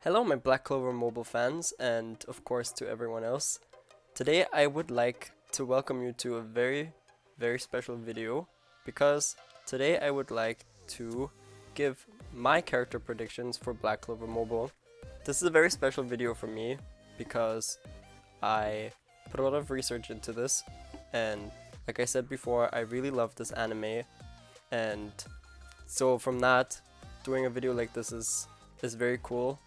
Hello, my Black Clover Mobile fans, and of course to everyone else. Today I would like to welcome you to a very special video because today I would like to give my character predictions for Black Clover Mobile. This is a very special video for me because I put a lot of research into this, and like I said before, I really love this anime, and so from that, doing a video like this is very cool,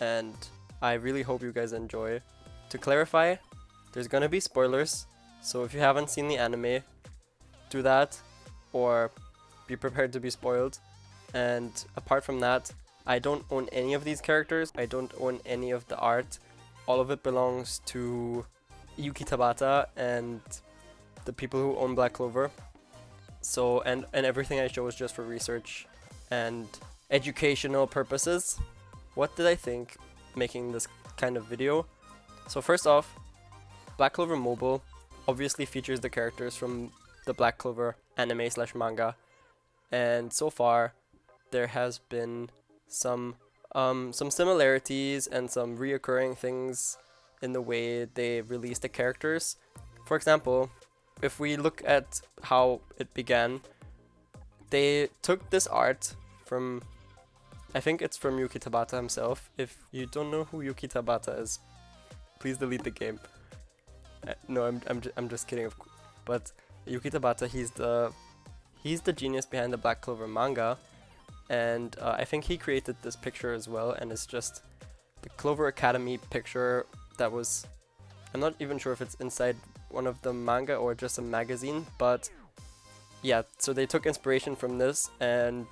and I really hope you guys enjoy. To clarify, there's gonna be spoilers, so if you haven't seen the anime, do that or be prepared to be spoiled. And apart from that, I don't own any of these characters, I don't own any of the art. All of it belongs to Yuki Tabata and the people who own Black Clover. So, and everything I show is just for research and educational purposes. What did I think making this kind of video? So first off, Black Clover Mobile obviously features the characters from the Black Clover anime slash manga, and so far there has been some similarities and some reoccurring things in the way they release the characters. For example, if we look at how it began, they took this art from, I think it's from Yuki Tabata himself. If you don't know who Yuki Tabata is, please delete the game. No, I'm just kidding. But Yuki Tabata, he's the genius behind the Black Clover manga, and I think he created this picture as well. And it's just the Clover Academy picture that was, I'm not even sure if it's inside one of the manga or just a magazine, but yeah. So they took inspiration from this, and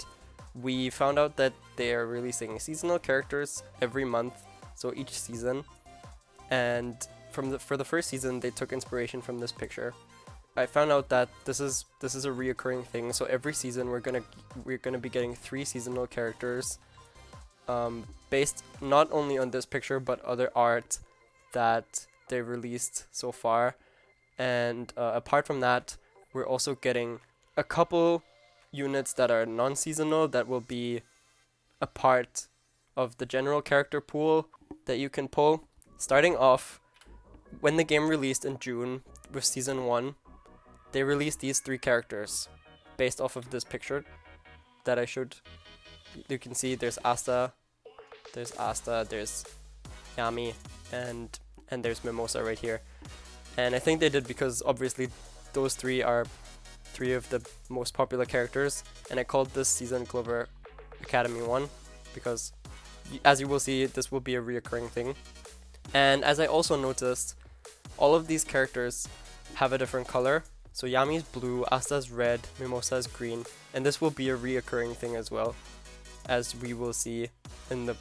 we found out that they are releasing seasonal characters every month, so each season. And for the first season, they took inspiration from this picture. I found out that this is a reoccurring thing. So every season, we're gonna be getting 3 seasonal characters, based not only on this picture but other art that they released so far. And apart from that, we're also getting a couple units that are non-seasonal that will be a part of the general character pool that you can pull. Starting off, when the game released in June with season 1, they released these 3 characters based off of this picture that I showed. You can see there's Asta, there's Yami, and there's Mimosa right here. And I think they did because obviously those 3 are 3 of the most popular characters, and I called this season Clover Academy 1 because, as you will see, this will be a reoccurring thing. And as I also noticed, all of these characters have a different color. So Yami's blue, Asta's red, Mimosa's green, and this will be a reoccurring thing as well, as we will see in the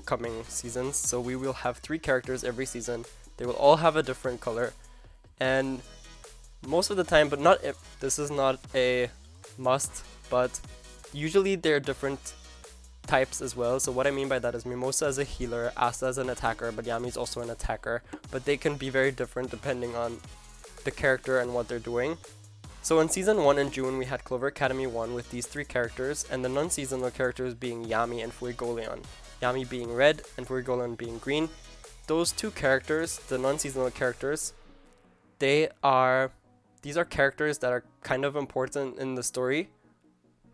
coming seasons. So we will have 3 characters every season. They will all have a different color, and most of the time, but not if this is not a must, but usually they're different types as well. So what I mean by that is Mimosa is a healer, Asta is an attacker, but Yami is also an attacker, but they can be very different depending on the character and what they're doing. So in season 1 in June, we had Clover Academy 1 with these 3 characters, and the non-seasonal characters being Yami and Fuegoleon. Yami being red and Fuegoleon being green. Those 2 characters, the non-seasonal characters, these are characters that are kind of important in the story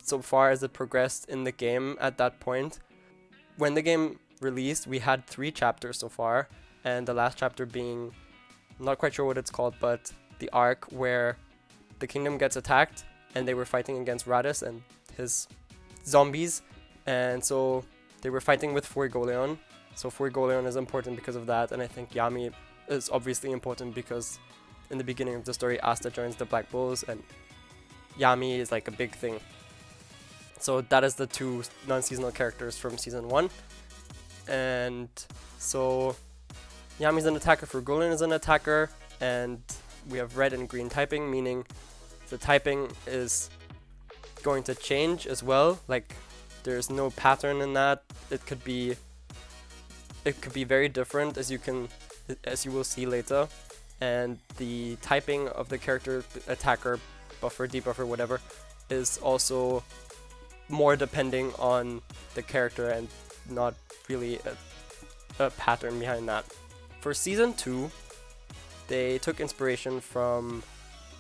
so far as it progressed in the game at that point. When the game released, we had 3 chapters so far, and the last chapter being, I'm not quite sure what it's called, but the arc where the kingdom gets attacked and they were fighting against Raditz and his zombies, and so they were fighting with Fuegoleon. So Fuegoleon is important because of that, and I think Yami is obviously important because in the beginning of the story, Asta joins the Black Bulls, and Yami is like a big thing. So that is the 2 non-seasonal characters from season 1. And so Yami's an attacker, Fuegoleon is an attacker, and we have red and green typing, meaning the typing is going to change as well. Like, there's no pattern in that. It could be very different, as you will see later. And the typing of the character, attacker, buffer, debuffer, whatever, is also more depending on the character and not really a pattern behind that. For season 2, they took inspiration from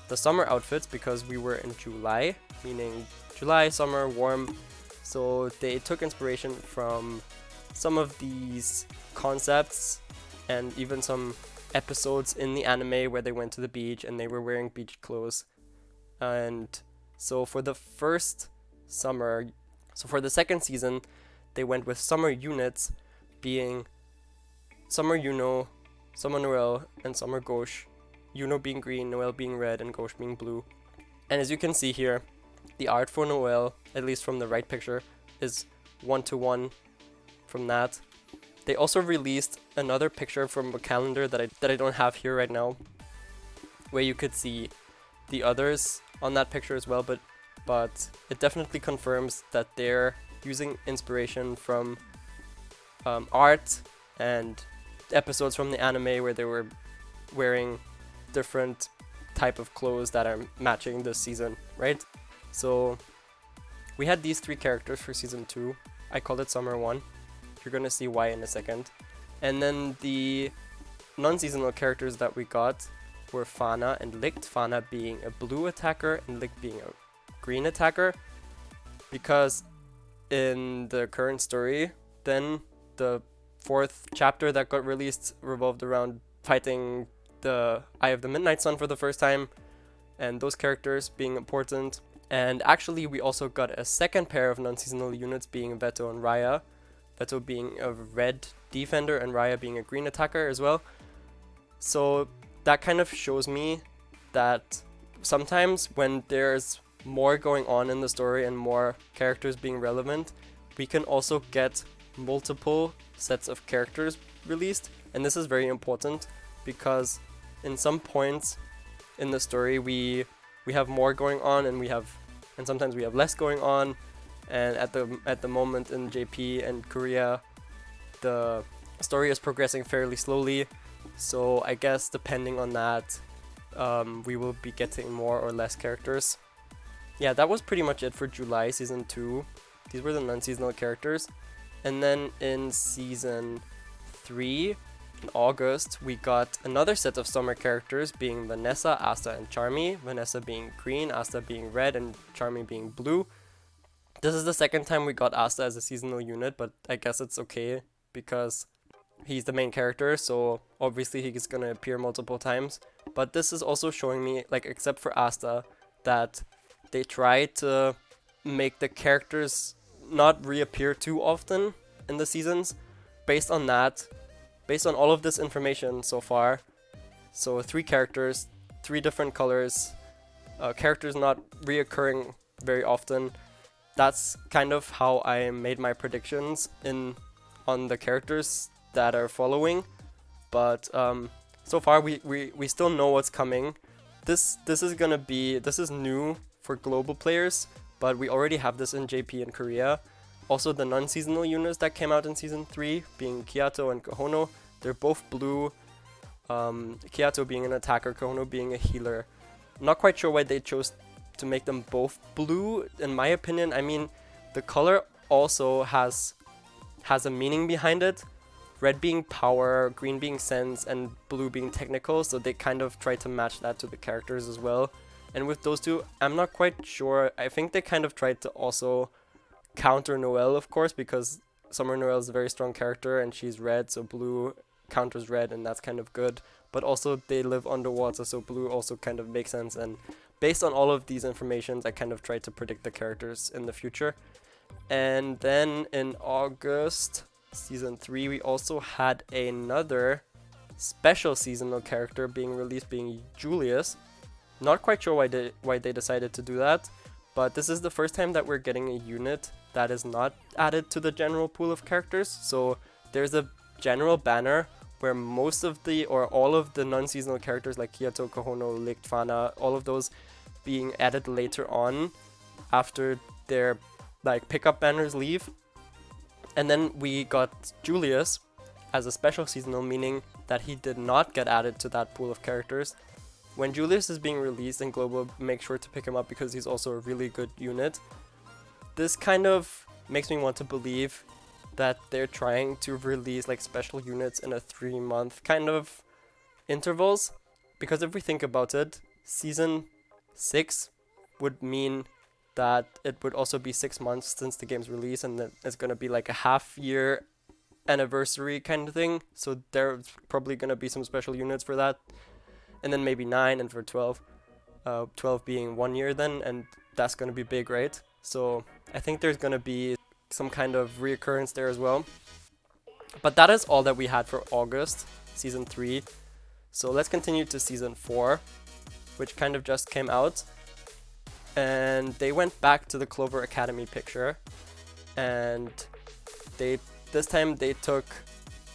the summer outfits because we were in July, meaning July, summer, warm. So they took inspiration from some of these concepts and even some episodes in the anime where they went to the beach and they were wearing beach clothes. And so for the first summer, so for the second season, they went with summer units being Summer Yuno, Summer Noel, and Summer Gauche. Yuno being green, Noel being red, and Gauche being blue. And as you can see here, the art for Noel, at least from the right picture, is 1-to-1 from that. They also released another picture from a calendar that I don't have here right now, where you could see the others on that picture as well, but it definitely confirms that they're using inspiration from art and episodes from the anime where they were wearing different type of clothes that are matching this season, right? So we had these 3 characters for season 2. I called it Summer 1. You're gonna see why in a second. And then the non-seasonal characters that we got were Fana and Licht. Fana being a blue attacker and Licht being a green attacker. Because in the current story, then the 4th chapter that got released revolved around fighting the Eye of the Midnight Sun for the first time, and those characters being important. And actually we also got a second pair of non-seasonal units being Veto and Raya. Veto being a red defender and Raya being a green attacker as well. So that kind of shows me that sometimes when there's more going on in the story and more characters being relevant, we can also get multiple sets of characters released. And this is very important because in some points in the story we have more going on and sometimes we have less going on. And at the moment in JP and Korea, the story is progressing fairly slowly. So I guess depending on that, we will be getting more or less characters. Yeah, that was pretty much it for July season 2. These were the non-seasonal characters. And then in season 3, in August, we got another set of summer characters being Vanessa, Asta, and Charmy. Vanessa being green, Asta being red, and Charmy being blue. This is the second time we got Asta as a seasonal unit, but I guess it's okay because he's the main character, so obviously he's gonna appear multiple times. But this is also showing me, like, except for Asta, that they try to make the characters not reappear too often in the seasons. Based on all of this information so far, so 3 characters, 3 different colors, characters not reoccurring very often. That's kind of how I made my predictions on the characters that are following. But so far we still know what's coming. This is new for global players, but we already have this in JP and Korea. Also, the non-seasonal units that came out in season 3, being Kiato and Kohono, they're both blue. Kiato being an attacker, Kohono being a healer. Not quite sure why they chose to make them both blue. In my opinion, I mean, the color also has a meaning behind it. Red being power, green being sense, and blue being technical, so they kind of try to match that to the characters as well. And with those two, I'm not quite sure. I think they kind of tried to also counter Noelle, of course, because Summer Noelle is a very strong character and she's red, so blue counters red, and that's kind of good. But also they live underwater, so blue also kind of makes sense. And based on all of these informations, I kind of tried to predict the characters in the future. And then in August, season 3, we also had another special seasonal character being released, being Julius. Not quite sure why they decided to do that, but this is the first time that we're getting a unit that is not added to the general pool of characters. So there's a general banner where most of the or all of the non-seasonal characters like Kiato, Kohono, Licht, Fana, all of those being added later on after their like pickup banners leave. And then we got Julius as a special seasonal, meaning that he did not get added to that pool of characters. When Julius is being released in Global, make sure to pick him up because he's also a really good unit. This kind of makes me want to believe that they're trying to release like special units in a 3-month kind of intervals, because if we think about it, season 6 would mean that it would also be 6 months since the game's release, and then it's gonna be like a half-year anniversary kind of thing. So there's probably gonna be some special units for that, and then maybe 9, and for 12, 12 being 1 year then, and that's gonna be big, right? So I think there's gonna be some kind of reoccurrence there as well. But that is all that we had for August, season 3. So let's continue to season 4, which kind of just came out. And they went back to the Clover Academy picture, and this time they took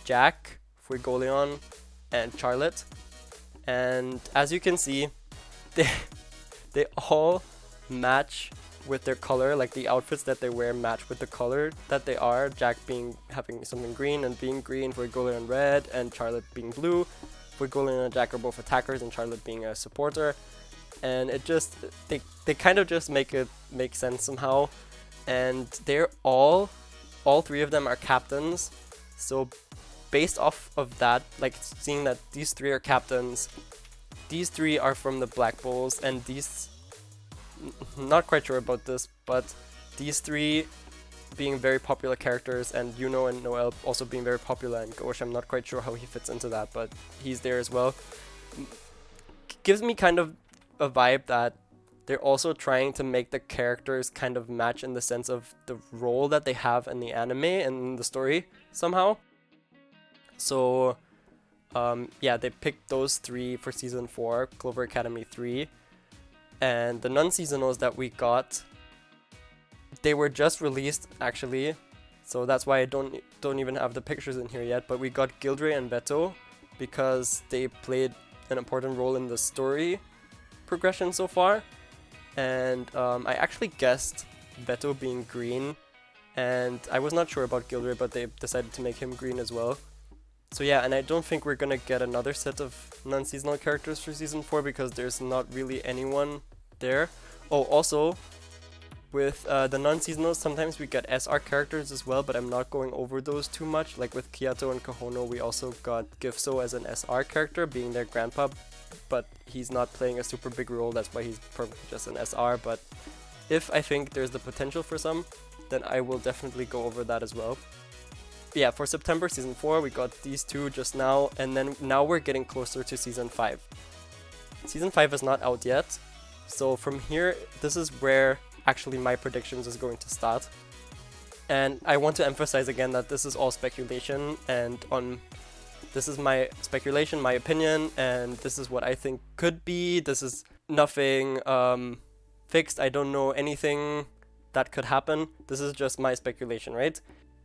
Jack, Fuegoleon, and Charlotte. And as you can see, they all match with their color, like the outfits that they wear match with the color that they are. Jack having something green and being green, Fuegoleon red, and Charlotte being blue. Fuegoleon and Jack are both attackers, and Charlotte being a supporter. And it just, they kind of just make it make sense somehow. And they're all 3 of them are captains. So based off of that, like seeing that these 3 are captains, these 3 are from the Black Bulls, and these, not quite sure about this, but these 3 being very popular characters, and Yuno and Noel also being very popular, and Gosh, I'm not quite sure how he fits into that, but he's there as well. Gives me kind of a vibe that they're also trying to make the characters kind of match in the sense of the role that they have in the anime and in the story somehow. So yeah, they picked those 3 for season 4, Clover Academy 3. And the non-seasonals that we got, they were just released actually, so that's why I don't even have the pictures in here yet. But we got Gildre and Beto because they played an important role in the story progression so far. And I actually guessed Beto being green, and I was not sure about Gildre, but they decided to make him green as well. So yeah, and I don't think we're gonna get another set of non-seasonal characters for season 4 because there's not really anyone there. Oh, also, with the non-seasonals, sometimes we get SR characters as well, but I'm not going over those too much. Like with Kiato and Kahono, we also got Gifso as an SR character, being their grandpa, but he's not playing a super big role, that's why he's probably just an SR. But if I think there's the potential for some, then I will definitely go over that as well. Yeah, for September season 4, we got these 2 just now, and then now we're getting closer to season 5. Season 5 is not out yet, so from here, this is where actually my predictions is going to start. And I want to emphasize again that this is all speculation, and this is my speculation, my opinion, and this is what I think could be. This is nothing fixed. I don't know anything that could happen. This is just my speculation, right?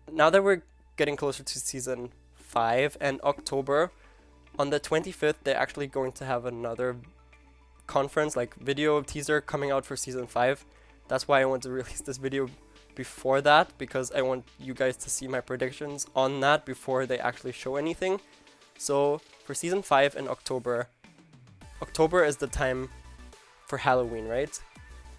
Now that we're getting closer to season 5 and October, on the 25th, they're actually going to have another conference, like video teaser coming out for season 5. That's why I want to release this video before that, because I want you guys to see my predictions on that before they actually show anything. So for season 5 in October, October is the time for Halloween, right?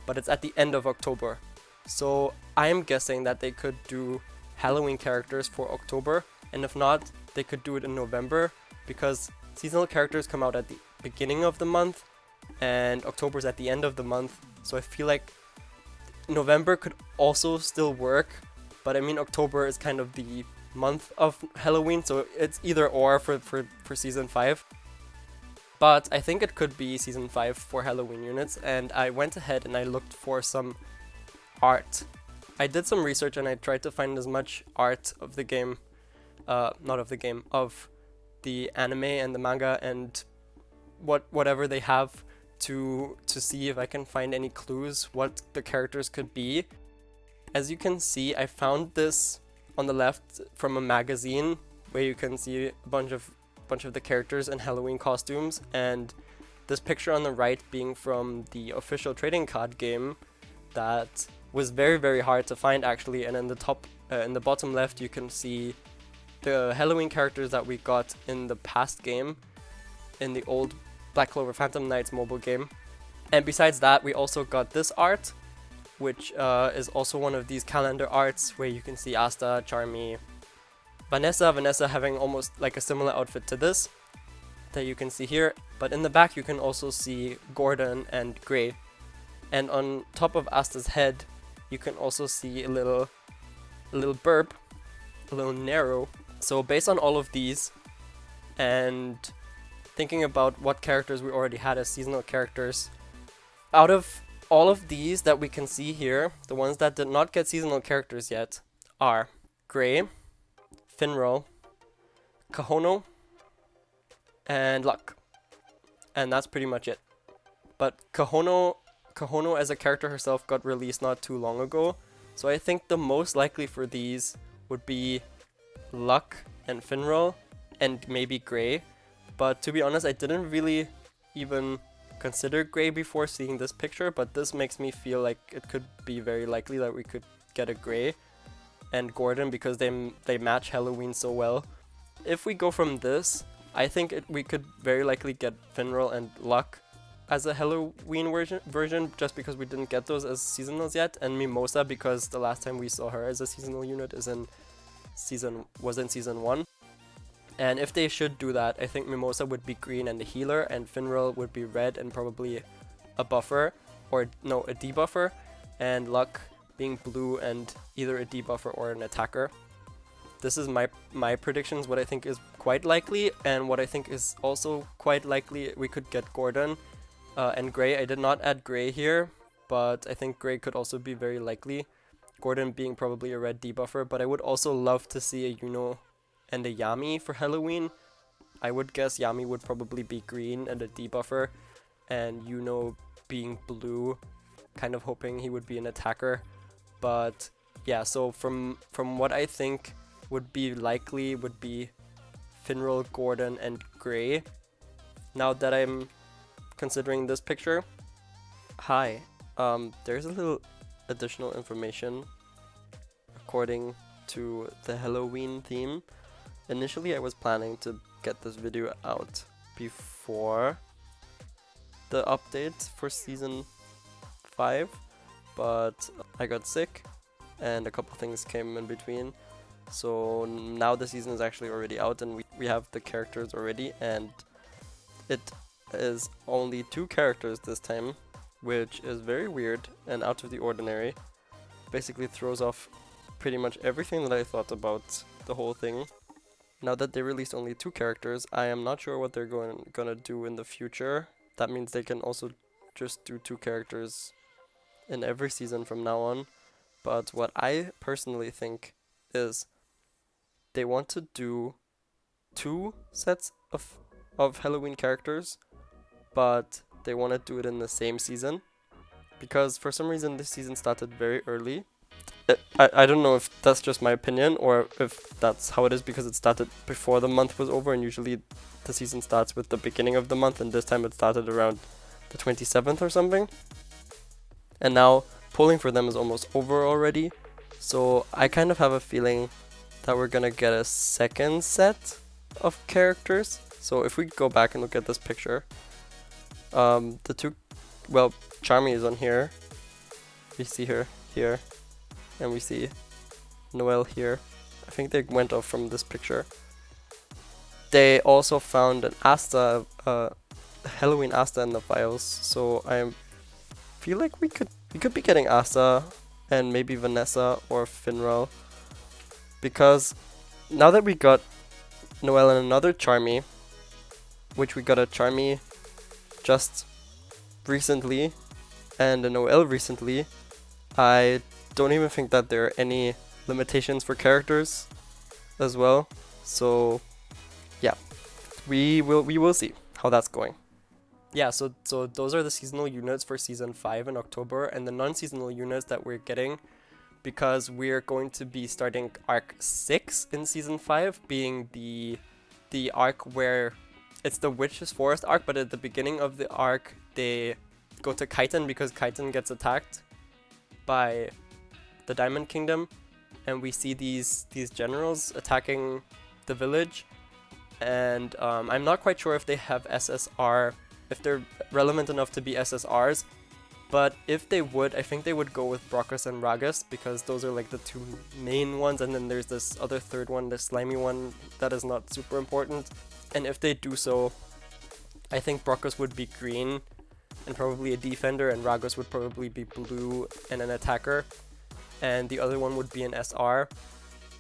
But it's at the end of October. So I'm guessing that they could do Halloween characters for October, and if not, they could do it in November, because seasonal characters come out at the beginning of the month and October's at the end of the month. So I feel like November could also still work, but I mean October is kind of the month of Halloween, so it's either or for season 5. But I think it could be season 5 for Halloween units, and I went ahead and I looked for some art. I did some research and I tried to find as much art of the game, of the anime and the manga and whatever they have to see if I can find any clues what the characters could be. As you can see, I found this on the left from a magazine where you can see a bunch of the characters in Halloween costumes, and this picture on the right being from the official trading card game that was very, very hard to find actually. And in the bottom left, you can see the Halloween characters that we got in the past game, in the old Black Clover Phantom Knights mobile game. And besides that, we also got this art, which is also one of these calendar arts where you can see Asta, Charmy, Vanessa having almost like a similar outfit to this that you can see here, but in the back you can also see Gordon and Gray, and on top of Asta's head you can also see a little burp, a little narrow. So based on all of these and thinking about what characters we already had as seasonal characters, out of all of these that we can see here, the ones that did not get seasonal characters yet are Gray, Finral, Kahono, and Luck. And that's pretty much it. But Kahono as a character herself got released not too long ago, so I think the most likely for these would be Luck and Finral and maybe Gray. But to be honest, I didn't really even consider Gray before seeing this picture, but this makes me feel like it could be very likely that we could get a Gray and Gordon because they match Halloween so well. If we go from this, I think we could very likely get Finral and Luck as a Halloween version just because we didn't get those as seasonals yet, and Mimosa because the last time we saw her as a seasonal unit was in season 1. And if they should do that, I think Mimosa would be green and the healer, and Finral would be red and probably a buffer, or no, a debuffer, and Luck being blue and either a debuffer or an attacker. This is my predictions, what I think is quite likely, and what I think is also quite likely we could get Gordon and Gray. I did not add Gray here, but I think Gray could also be very likely. Gordon being probably a red debuffer, but I would also love to see a Yuno and a Yami for Halloween. I would guess Yami would probably be green and a debuffer, and Yuno being blue, kind of hoping he would be an attacker. But yeah, so from what I think would be likely would be Finral, Gordon, and Gray. Now that I'm considering this picture, there's a little additional information according to the Halloween theme. Initially I was planning to get this video out before the update for season 5, but I got sick and a couple things came in between, so now the season is actually already out and we have the characters already, and it is only 2 characters this time, which is very weird and out of the ordinary. Basically throws off pretty much everything that I thought about the whole thing. Now that they released only 2 characters, I am not sure what they're gonna do in the future. That means they can also just do 2 characters in every season from now on. But what I personally think is they want to do 2 sets of Halloween characters, but they want to do it in the same season, because for some reason this season started very early. I don't know if that's just my opinion or if that's how it is because it started before the month was over, and usually the season starts with the beginning of the month, and this time it started around the 27th or something. And now polling for them is almost over already, so I kind of have a feeling that we're gonna get a second set of characters. So if we go back and look at this picture, Charmy is on here, we see her here, and we see Noelle here. I think they went off from this picture. They also found an Asta, Halloween Asta in the files, so I feel like we could be getting Asta and maybe Vanessa or Finral, because now that we got Noelle and another Charmy, which we got a Charmy just recently and a Noelle recently, I don't even think that there are any limitations for characters as well. So yeah, we will see how that's going. Yeah, so those are the seasonal units for season 5 in October, and the non-seasonal units that we're getting, because we're going to be starting arc 6 in season 5, being the arc where it's the Witch's Forest arc, but at the beginning of the arc they go to Kaiten because Kaiten gets attacked by the Diamond Kingdom, and we see these generals attacking the village, and I'm not quite sure if they have SSR, if they're relevant enough to be SSRs, But if they would, I think they would go with Brockus and Ragus, because those are like the two main ones, and then there's this other third one, the slimy one, that is not super important. And if they do so, I think Brockus would be green and probably a defender, and Ragus would probably be blue and an attacker, and the other one would be an SR.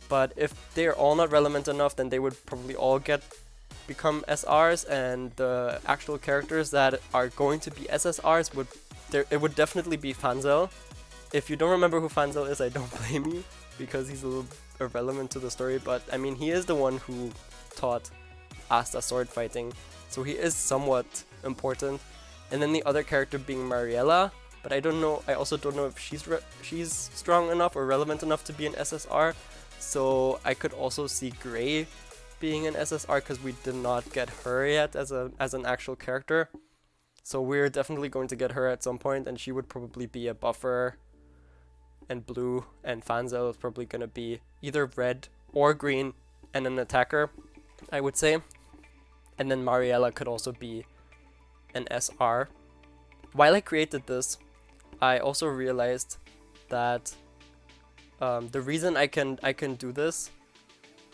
But if they're all not relevant enough, then they would probably all become SRs, and the actual characters that are going to be SSRs it would definitely be Fanzel. If you don't remember who Fanzel is, I don't blame you, because he's a little irrelevant to the story, but I mean, he is the one who taught Asta sword fighting, so he is somewhat important. And then the other character being Mariella, but I don't know, I also don't know if she's strong enough or relevant enough to be an SSR, so I could also see Gray being an SSR, because we did not get her yet as an actual character. So we're definitely going to get her at some point, and she would probably be a buffer and blue, and Fanzel is probably going to be either red or green and an attacker, I would say. And then Mariella could also be an SR. While I created this, I also realized that the reason I can do this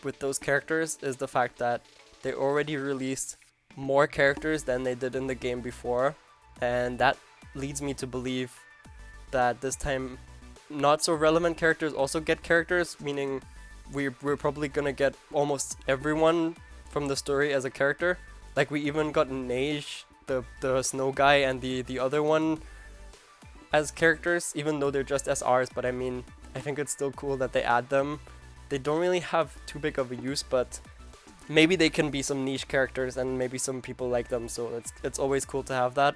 with those characters is the fact that they already released more characters than they did in the game before, and that leads me to believe that this time not so relevant characters also get characters, meaning we're probably gonna get almost everyone from the story as a character. Like, we even got Neige, the snow guy, and the other one as characters, even though they're just SRs, but I mean, I think it's still cool that they add them. They don't really have too big of a use, but maybe they can be some niche characters, and maybe some people like them, so it's always cool to have that.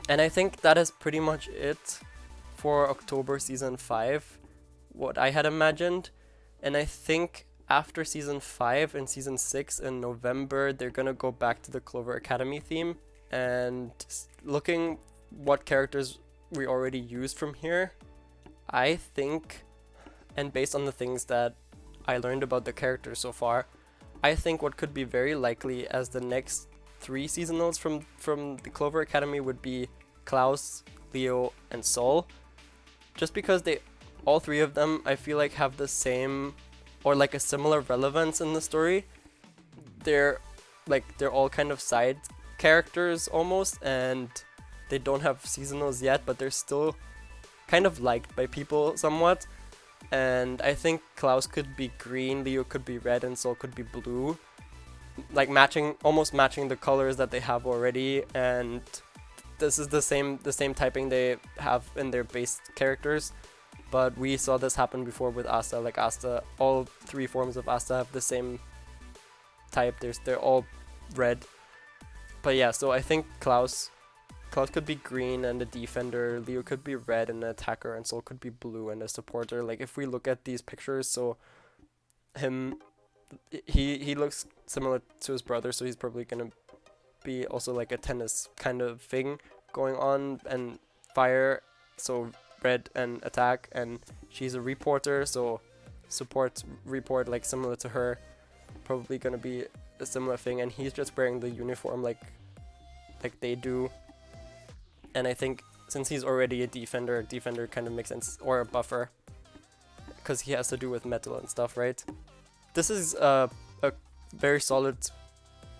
And I think that is pretty much it for October Season 5, what I had imagined. And I think after Season 5 and Season 6 in November, they're gonna go back to the Clover Academy theme. And looking what characters we already used from here, I think, and based on the things that I learned about the characters so far, I think what could be very likely as the next 3 seasonals from the Clover Academy would be Klaus, Leo, and Sol. Just because all 3 of them, I feel like, have the same or like a similar relevance in the story. They're all kind of side characters almost, and they don't have seasonals yet, but they're still kind of liked by people somewhat. And I think Klaus could be green, Leo could be red, and Sol could be blue. Like almost matching the colors that they have already, and this is the same typing they have in their base characters. But we saw this happen before with Asta. Like Asta, all 3 forms of Asta have the same type. They're all red. But yeah, so I think Klaus could be green and a defender, Leo could be red and an attacker, and Sol could be blue and a supporter. Like, if we look at these pictures, so he looks similar to his brother, so he's probably gonna be also like a tennis kind of thing going on, and fire, so red and attack, and she's a reporter, so report, like similar to her, probably gonna be a similar thing, and he's just wearing the uniform like they do. And I think since he's already a defender kind of makes sense, or a buffer, because he has to do with metal and stuff, right? This is a very solid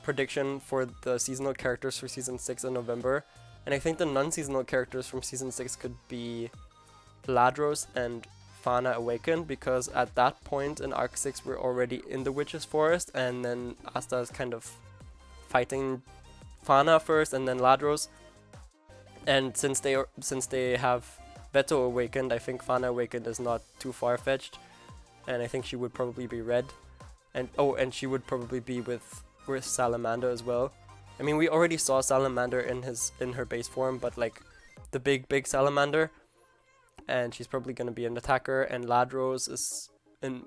prediction for the seasonal characters for Season 6 in November. And I think the non-seasonal characters from Season 6 could be Ladros and Fana Awakened, because at that point in Arc 6 we're already in the Witch's Forest, and then Asta is kind of fighting Fana first and then Ladros. And since they have Veto Awakened, I think Fana Awakened is not too far-fetched, and I think she would probably be red. And she would probably be with Salamander as well. I mean, we already saw Salamander in her base form, but like the big Salamander, and she's probably gonna be an attacker. And Ladros is, in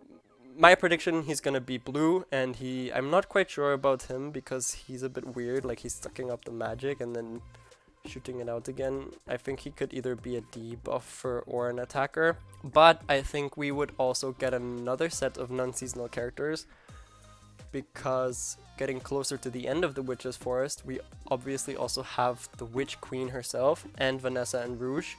my prediction, he's gonna be blue, and I'm not quite sure about him because he's a bit weird, like he's sucking up the magic and then shooting it out again. I think he could either be a debuffer or an attacker, but I think we would also get another set of non-seasonal characters, because getting closer to the end of the Witch's Forest, we obviously also have the Witch Queen herself and Vanessa and Rouge.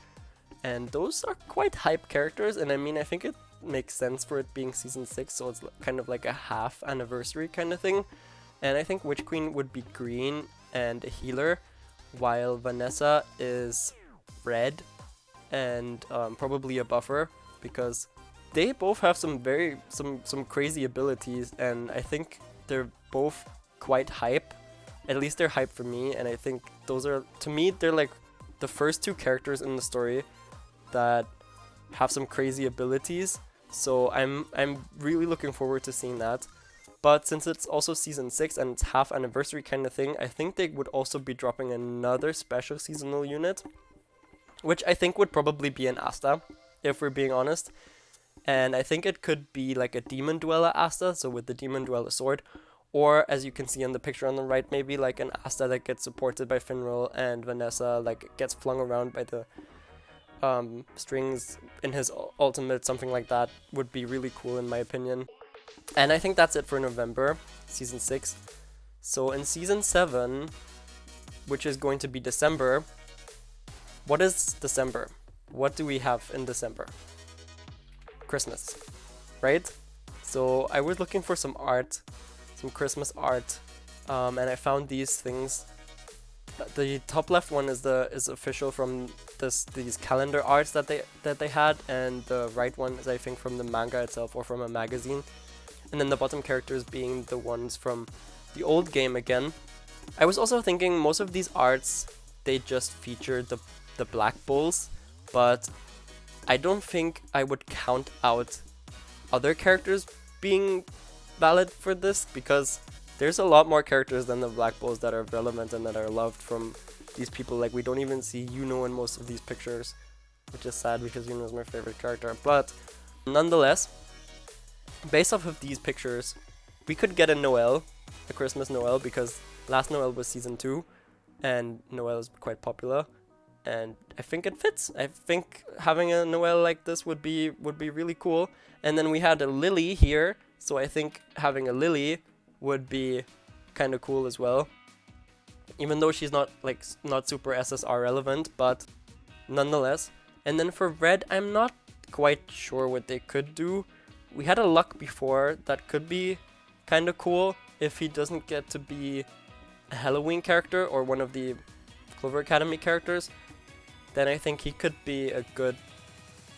And those are quite hype characters, and I mean, I think it makes sense for it being season 6, so it's kind of like a half anniversary kind of thing. And I think Witch Queen would be green and a healer, while Vanessa is red and probably a buffer, because they both have some crazy abilities, and I think they're both quite hype. At least they're hype for me, and I think those are, to me, they're like the first two characters in the story that have some crazy abilities. So I'm really looking forward to seeing that. But since it's also season 6 and it's half anniversary kind of thing, I think they would also be dropping another special seasonal unit, which I think would probably be an Asta, if we're being honest. And I think it could be like a Demon Dweller Asta, so with the Demon Dweller sword, or as you can see in the picture on the right, maybe like an Asta that gets supported by Finral and Vanessa like gets flung around by the strings in his ultimate, something like that would be really cool in my opinion. And I think that's it for November, season 6. So in season 7, which is going to be December, what is December? What do we have in December? Christmas, right? So I was looking for some art, some Christmas art, and I found these things. The top left one is official from these calendar arts that they had, and the right one is I think from the manga itself or from a magazine. And then the bottom characters being the ones from the old game again. I was also thinking most of these arts, they just featured the Black Bulls, but I don't think I would count out other characters being valid for this, because there's a lot more characters than the Black Bulls that are relevant and that are loved from these people. Like, we don't even see Yuno in most of these pictures, which is sad because Yuno is my favorite character. But nonetheless, based off of these pictures, we could get a Noel, a Christmas Noel, because last Noel was season 2 and Noel is quite popular, and I think it fits. I think having a Noel like this would be really cool. And then we had a Lily here, so I think having a Lily would be kind of cool as well, even though she's not super SSR relevant, but nonetheless. And then for Red, I'm not quite sure what they could do. We had a Luck before that could be kind of cool if he doesn't get to be a Halloween character or one of the Clover Academy characters. Then I think he could be a good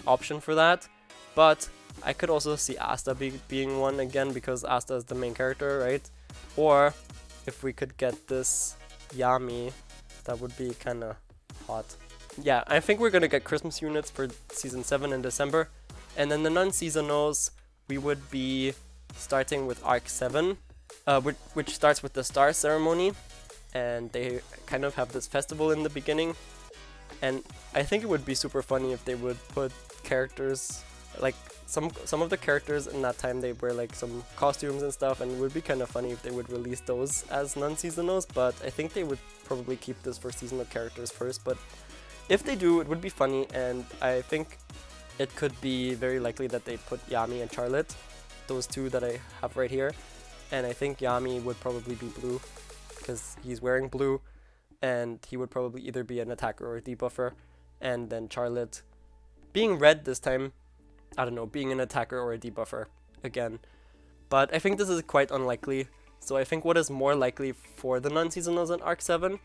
option for that. But I could also see Asta being one again, because Asta is the main character, right? Or if we could get this Yami, that would be kind of hot. Yeah, I think we're gonna get Christmas units for season 7 in December. And then the non-seasonals, we would be starting with Arc 7, which starts with the Star Ceremony. And they kind of have this festival in the beginning. And I think it would be super funny if they would put characters, like some of the characters in that time, they wear like some costumes and stuff, and it would be kind of funny if they would release those as non-seasonals. But I think they would probably keep this for seasonal characters first. But if they do, it would be funny, and I think it could be very likely that they put Yami and Charlotte, those two that I have right here. And I think Yami would probably be blue, because he's wearing blue, and he would probably either be an attacker or a debuffer. And then Charlotte being red this time, I don't know, being an attacker or a debuffer again. But I think this is quite unlikely. So I think what is more likely for the non-seasonals in Arc 7,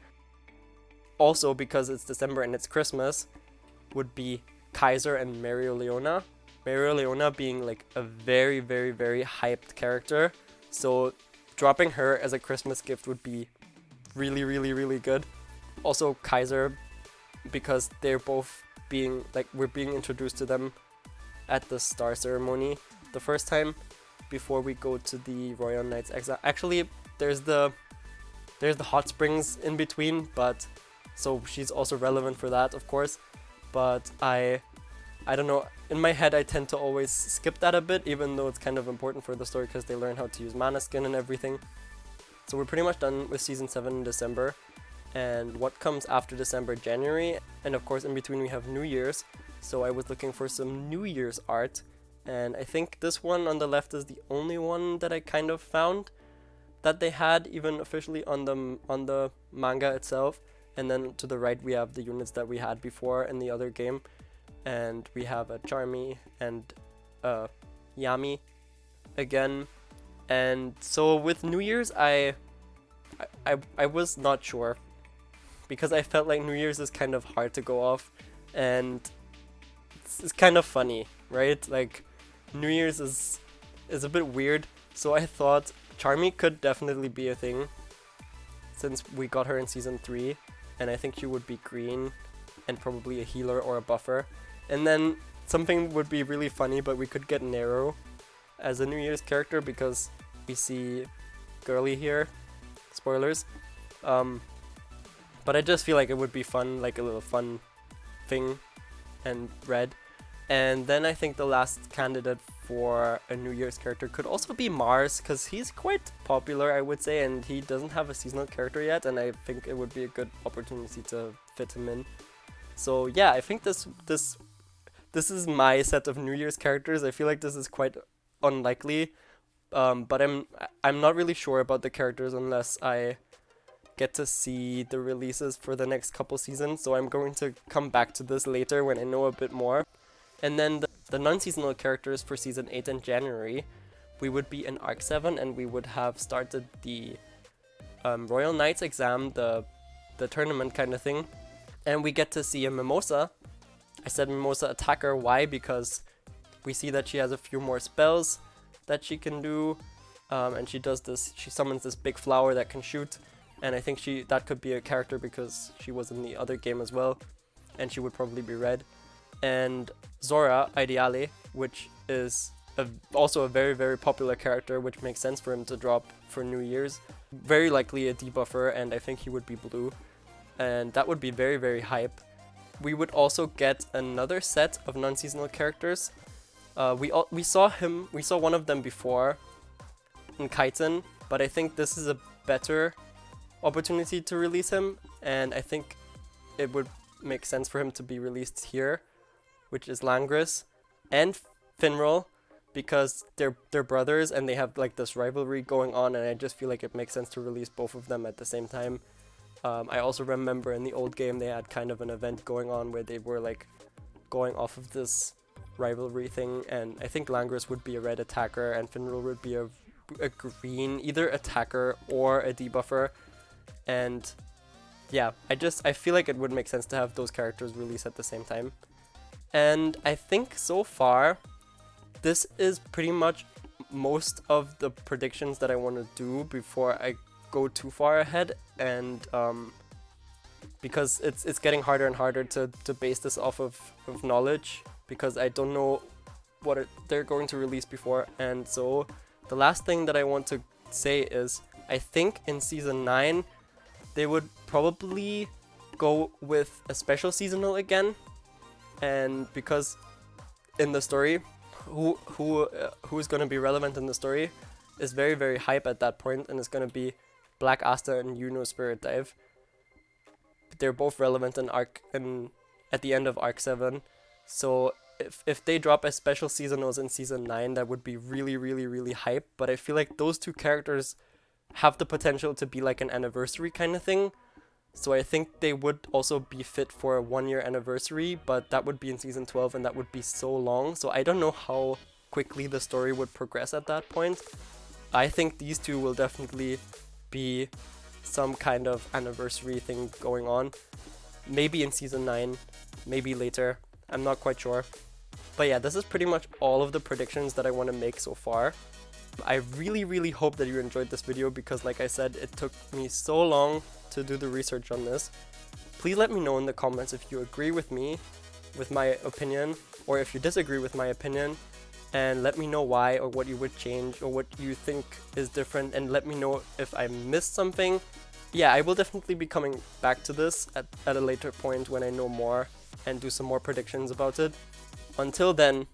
also because it's December and it's Christmas, would be Kaiser and Mario Leona. Mario Leona being like a very, very, very hyped character. So dropping her as a Christmas gift would be really, really, really good. Also Kaiser, because they're both being, like, we're being introduced to them at the Star Ceremony the first time before we go to the Royal Knights Exile. Actually, there's the hot springs in between, but so she's also relevant for that, of course. But I don't know, in my head I tend to always skip that a bit, even though it's kind of important for the story because they learn how to use mana skin and everything. So we're pretty much done with season 7 in December. And what comes after December? January, and of course in between we have New Year's. So I was looking for some New Year's art, and I think this one on the left is the only one that I kind of found. that they had even officially on the manga itself. And then to the right we have the units that we had before in the other game, and we have a Charmy and Yami again. And so with New Year's, I was not sure, because I felt like New Year's is kind of hard to go off, and it's kind of funny, right? Like New Year's is a bit weird, so I thought Charmy could definitely be a thing, since we got her in season 3, and I think she would be green and probably a healer or a buffer. And then something would be really funny, but we could get Nero as a New Year's character, because we see Girly here. Spoilers. But I just feel like it would be fun, like a little fun thing, and red. And then I think the last candidate for a New Year's character could also be Mars, because he's quite popular, I would say, and he doesn't have a seasonal character yet, and I think it would be a good opportunity to fit him in. So yeah, I think this is my set of New Year's characters. I feel like this is quite unlikely, but I'm not really sure about the characters unless I get to see the releases for the next couple seasons, so I'm going to come back to this later when I know a bit more. And then the non-seasonal characters for season 8 in January, we would be in Arc 7, and we would have started the Royal Knights exam, the tournament kind of thing, and we get to see a Mimosa. I said Mimosa attacker, why? Because we see that she has a few more spells that she can do, and she summons this big flower that can shoot, and I think that could be a character because she was in the other game as well, and she would probably be red. And Zora Ideale, which is also a very, very popular character, which makes sense for him to drop for New Year's. Very likely a debuffer, and I think he would be blue, and that would be very, very hype. We would also get another set of non-seasonal characters. We saw one of them before in Kaiten, but I think this is a better opportunity to release him, and I think it would make sense for him to be released here, which is Langris and Finral, because they're brothers and they have like this rivalry going on, and I just feel like it makes sense to release both of them at the same time. I also remember in the old game they had kind of an event going on where they were like going off of this rivalry thing, and I think Langris would be a red attacker and Finral would be a green either attacker or a debuffer. And yeah, I feel like it would make sense to have those characters released at the same time. And I think so far this is pretty much most of the predictions that I want to do before I go too far ahead, and because it's getting harder and harder to base this off of knowledge, because I don't know what they're going to release before. And so the last thing that I want to say is I think in season 9 they would probably go with a special seasonal again, and because in the story who's going to be relevant in the story is very, very hype at that point, and it's going to be Black Asta and Yuno Spirit Dive. They're both relevant at the end of Arc 7, so if they drop as special seasonals in season 9, that would be really, really, really hype. But I feel like those two characters have the potential to be like an anniversary kind of thing, so I think they would also be fit for a 1-year anniversary, but that would be in season 12 and that would be so long, so I don't know how quickly the story would progress at that point. I think these two will definitely be some kind of anniversary thing going on, maybe in season 9, maybe later, I'm not quite sure. But yeah, this is pretty much all of the predictions that I want to make so far. I really, really hope that you enjoyed this video, because like I said, it took me so long to do the research on this. Please let me know in the comments if you agree with me, with my opinion, or if you disagree with my opinion, and let me know why, or what you would change, or what you think is different, and let me know if I missed something. Yeah, I will definitely be coming back to this at a later point when I know more and do some more predictions about it. Until then,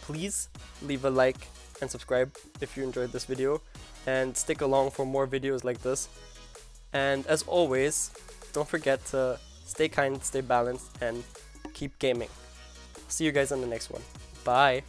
please leave a like and subscribe if you enjoyed this video, and stick along for more videos like this. And as always, don't forget to stay kind, stay balanced, and keep gaming. See you guys in the next one. Bye!